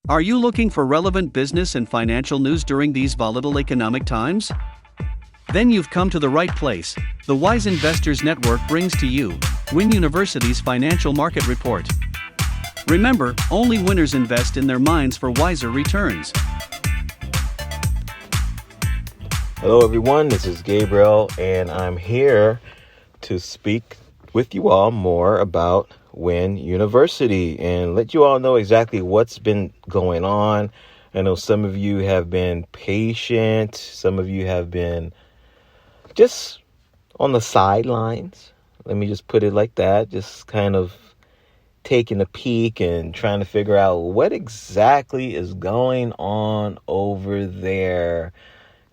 Are you looking for relevant business and financial news during these volatile economic times? Then you've come to the right place. The Wise Investors Network brings to you Win University's Financial Market Report. Remember, only winners invest in their minds for wiser returns. Hello everyone, this is Gabriel and I'm here to speak with you all more about Win University and let you all know exactly what's been going on. I know some of you have been patient, some of you have been just on the sidelines. Let me just put it like that, just kind of taking a peek and trying to figure out what exactly is going on over there.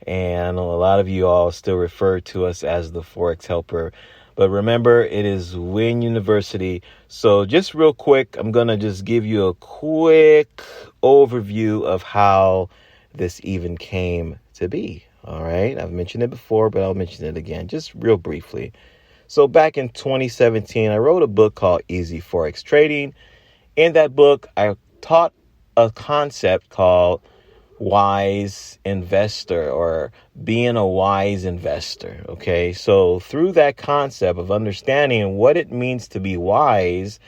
And I know a lot of you all still refer to us as the Forex Helper. But remember, it is Win University. So just real quick, I'm going to just give you a quick overview of how this even came to be. All right. I've mentioned it before, but I'll mention it again, just real briefly. So back in 2017, I wrote a book called Easy Forex Trading. In that book, I taught a concept called wise investor or being a wise investor. Okay. So through that concept of understanding what it means to be wise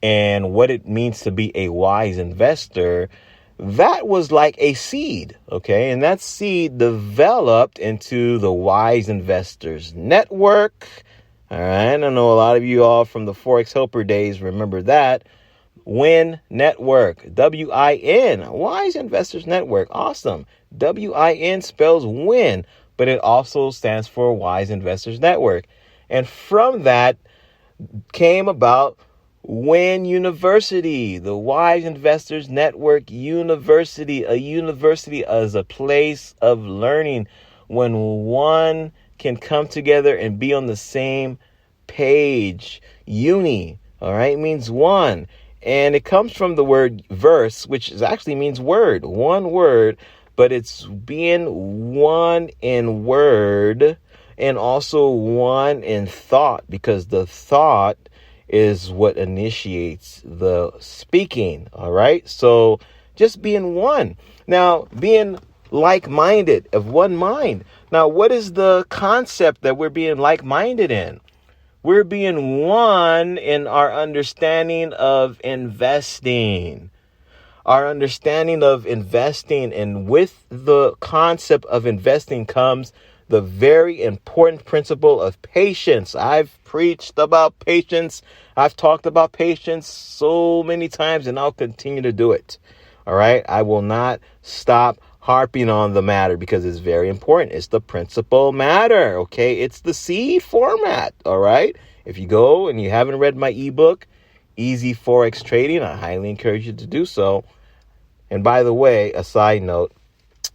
and what it means to be a wise investor, that was like a seed. Okay. And that seed developed into the Wise Investors Network. All right. I know a lot of you all from the Forex Helper days remember that. Win Network, WIN, Wise Investors Network. Awesome. WIN spells win, but it also stands for Wise Investors Network. And from that came about Win University, the Wise Investors Network University. A university as a place of learning when one can come together and be on the same page. Uni, all right, means one. And it comes from the word verse, which actually means word, one word, but it's being one in word and also one in thought, because the thought is what initiates the speaking. All right. So just being one. Now, being like-minded, of one mind. Now, what is the concept that we're being like-minded in? We're being one in our understanding of investing. Our understanding of investing, and with the concept of investing comes the very important principle of patience. I've preached about patience. I've talked about patience so many times, and I'll continue to do it. All right. I will not stop harping on the matter because it's very important. It's the principal matter. Okay. It's the seed format. All right. If you go and you haven't read my ebook, Easy Forex Trading, I highly encourage you to do so. And by the way, a side note,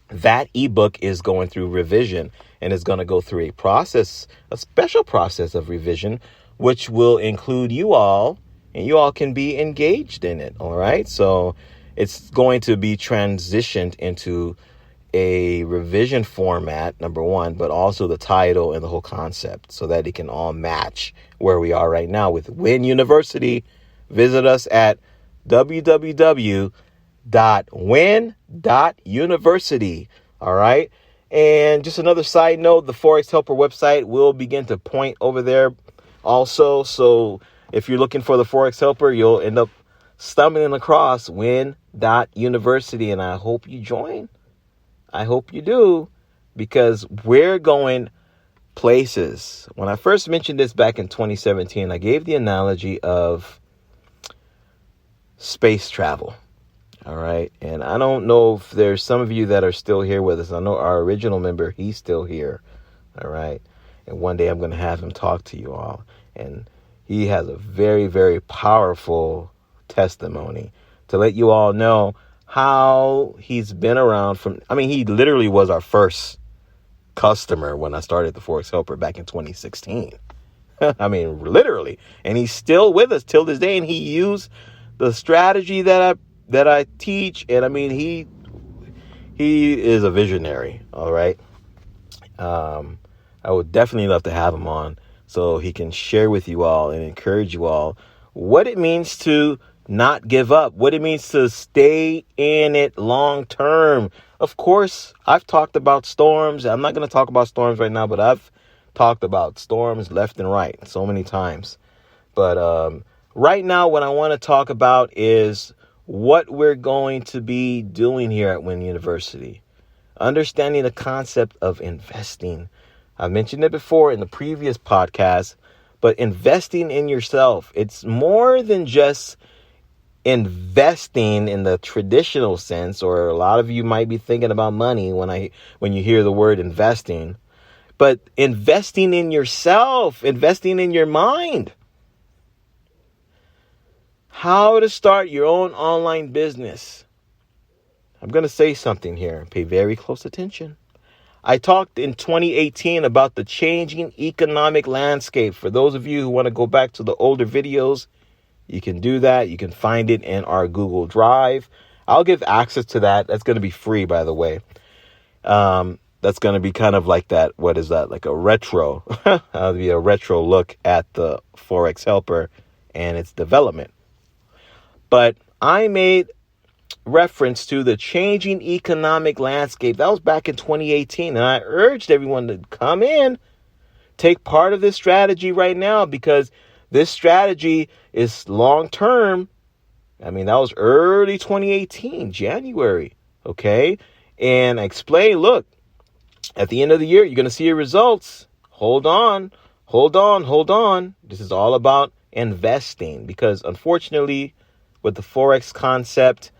that ebook is going through revision and is going to go through a process, a special process of revision, which will include you all, and you all can be engaged in it. All right. So it's going to be transitioned into a revision format, number one, but also the title and the whole concept so that it can all match where we are right now with Win University. Visit us at www.win.university. All right. And just another side note, the Forex Helper website will begin to point over there also. So if you're looking for the Forex Helper, you'll end up stumbling across win.university. And I hope you join. I hope you do, because we're going places. When I first mentioned this back in 2017, I gave the analogy of space travel. All right. And I don't know if there's some of you that are still here with us. I know our original member, he's still here. All right. And one day I'm going to have him talk to you all. And he has a very, very powerful testimony to let you all know how he's been around he literally was our first customer when I started the Forex Helper back in 2016. I mean, literally. And he's still with us till this day. And he used the strategy that I teach. And I mean, he is a visionary. All right. I would definitely love to have him on so he can share with you all and encourage you all what it means to not give up, what it means to stay in it long term. Of course, I've talked about storms. I'm not going to talk about storms right now, but I've talked about storms left and right so many times. But right now, what I want to talk about is what we're going to be doing here at Win University. Understanding the concept of investing. I mentioned it before in the previous podcast, but investing in yourself, it's more than just investing in the traditional sense, or a lot of you might be thinking about money when you hear the word investing, but investing in yourself, investing in your mind. How to start your own online business. I'm going to say something here. Pay very close attention. I talked in 2018 about the changing economic landscape. For those of you who want to go back to the older videos, you can do that. You can find it in our Google Drive. I'll give access to that. That's going to be free, by the way. That's going to be kind of like that. What is that? Like a retro. That'll be a retro look at the Forex Helper and its development. But I made reference to the changing economic landscape. That was back in 2018. And I urged everyone to come in, take part of this strategy right now, because this strategy is long term. I mean, that was early 2018, January. Okay. And I explained, look, at the end of the year, you're going to see your results. Hold on. This is all about investing, because unfortunately, with the Forex concept,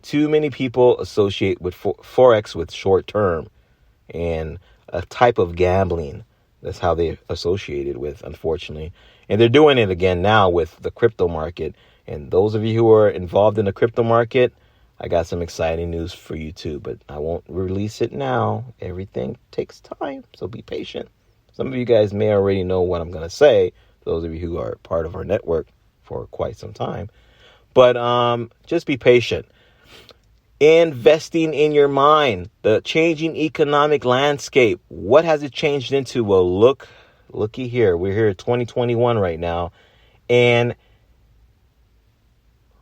too many people associate with Forex with short term and a type of gambling. That's how they associate it with, unfortunately. And they're doing it again now with the crypto market. And those of you who are involved in the crypto market, I got some exciting news for you too, but I won't release it now. Everything takes time, so be patient. Some of you guys may already know what I'm going to say, those of you who are part of our network for quite some time. But just be patient. Investing in your mind, the changing economic landscape. What has it changed into? Well, looky here. We're here at 2021 right now. And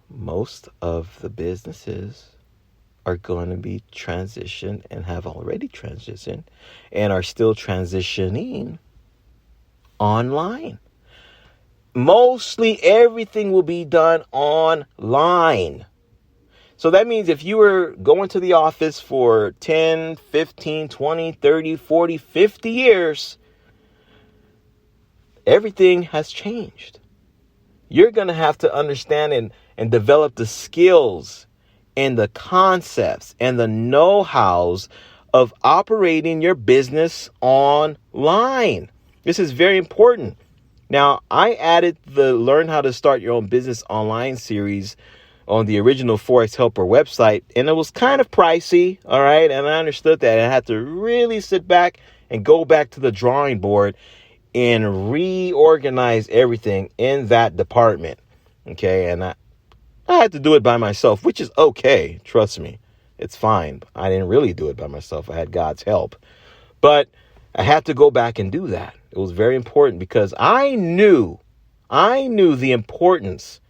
most of the businesses are going to be transitioned and have already transitioned and are still transitioning online. Mostly everything will be done online. So that means if you were going to the office for 10, 15, 20, 30, 40, 50 years, everything has changed. You're going to have to understand and develop the skills and the concepts and the know-hows of operating your business online. This is very important. Now, I added the Learn How to Start Your Own Business Online series on the original Forex Helper website, and it was kind of pricey, all right? And I understood that. I had to really sit back and go back to the drawing board and reorganize everything in that department, okay? And I had to do it by myself, which is okay. Trust me, it's fine. I didn't really do it by myself. I had God's help. But I had to go back and do that. It was very important because I knew the importance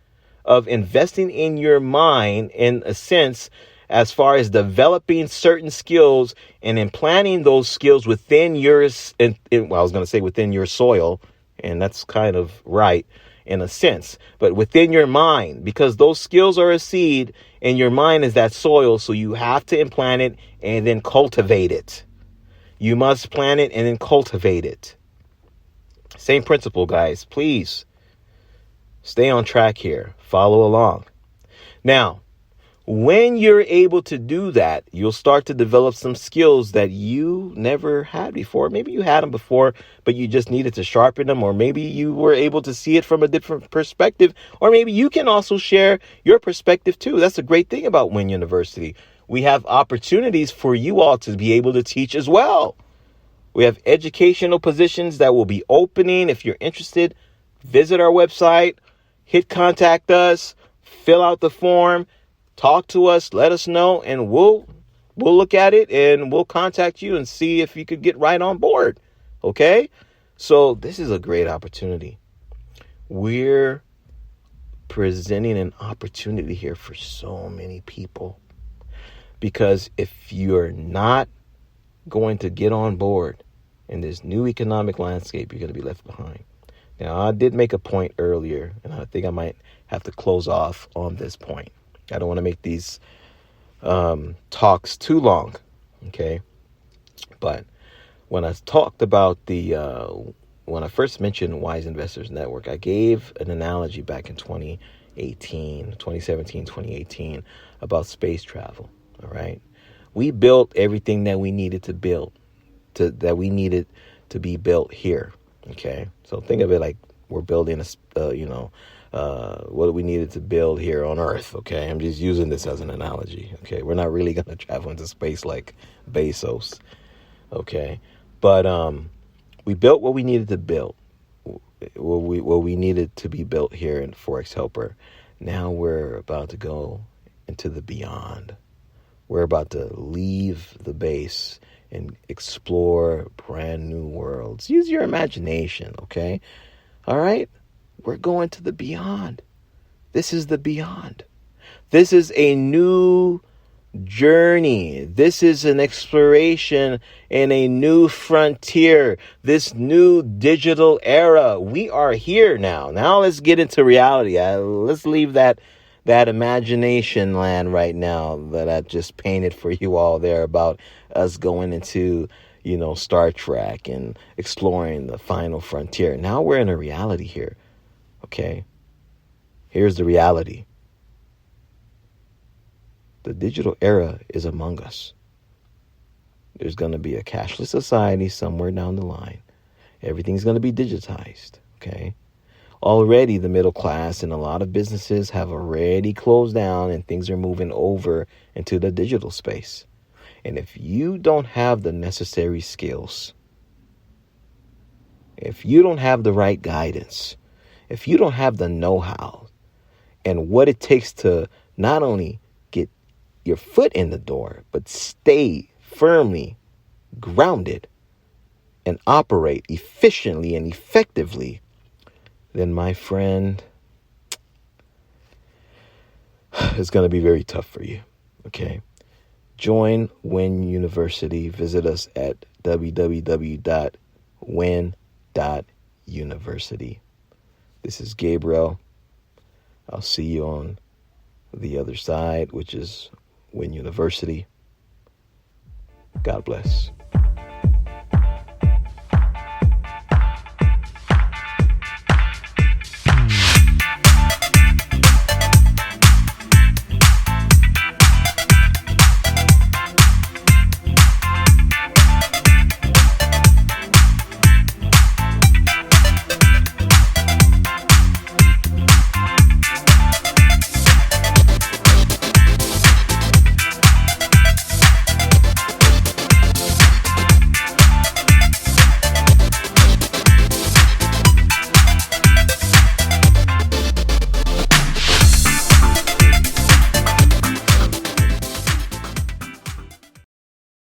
of investing in your mind in a sense as far as developing certain skills and implanting those skills within within your soil. And that's kind of right in a sense, but within your mind, because those skills are a seed and your mind is that soil. So you have to implant it and then cultivate it. You must plant it and then cultivate it. Same principle, guys. Please stay on track here. Follow along. Now, when you're able to do that, you'll start to develop some skills that you never had before. Maybe you had them before, but you just needed to sharpen them, or maybe you were able to see it from a different perspective, or maybe you can also share your perspective too. That's a great thing about Win University. We have opportunities for you all to be able to teach as well. We have educational positions that will be opening. If you're interested, visit our website, hit contact us, fill out the form, talk to us, let us know, and we'll look at it and we'll contact you and see if you could get right on board. Okay? So this is a great opportunity. We're presenting an opportunity here for so many people. Because if you're not going to get on board in this new economic landscape, you're going to be left behind. Now, I did make a point earlier, and I think I might have to close off on this point. I don't want to make these talks too long, okay? But when I talked about when I first mentioned Wise Investors Network, I gave an analogy back in 2018 about space travel, all right? We built everything that we needed to build, to be built here, okay? So think of it like we're building what we needed to build here on Earth, okay? I'm just using this as an analogy, okay? We're not really going to travel into space like Bezos, okay? But we built what we needed to build, what we needed to be built here in Forex Helper. Now we're about to go into the beyond. We're about to leave the base and explore brand new worlds. Use your imagination, okay? All right? We're going to the beyond. This is the beyond. This is a new journey. This is an exploration in a new frontier, this new digital era. We are here now. Now let's get into reality. Let's leave that imagination land right now that I just painted for you all there about us going into, Star Trek and exploring the final frontier. Now we're in a reality here. Okay? Here's the reality. The digital era is among us. There's going to be a cashless society somewhere down the line. Everything's going to be digitized, okay? Already the middle class and a lot of businesses have already closed down and things are moving over into the digital space. And if you don't have the necessary skills, if you don't have the right guidance, if you don't have the know-how and what it takes to not only get your foot in the door, but stay firmly grounded and operate efficiently and effectively, then my friend, it's going to be very tough for you. Okay. Join Win University. Visit us at www.win.university. This is Gabriel. I'll see you on the other side, which is Win University. God bless.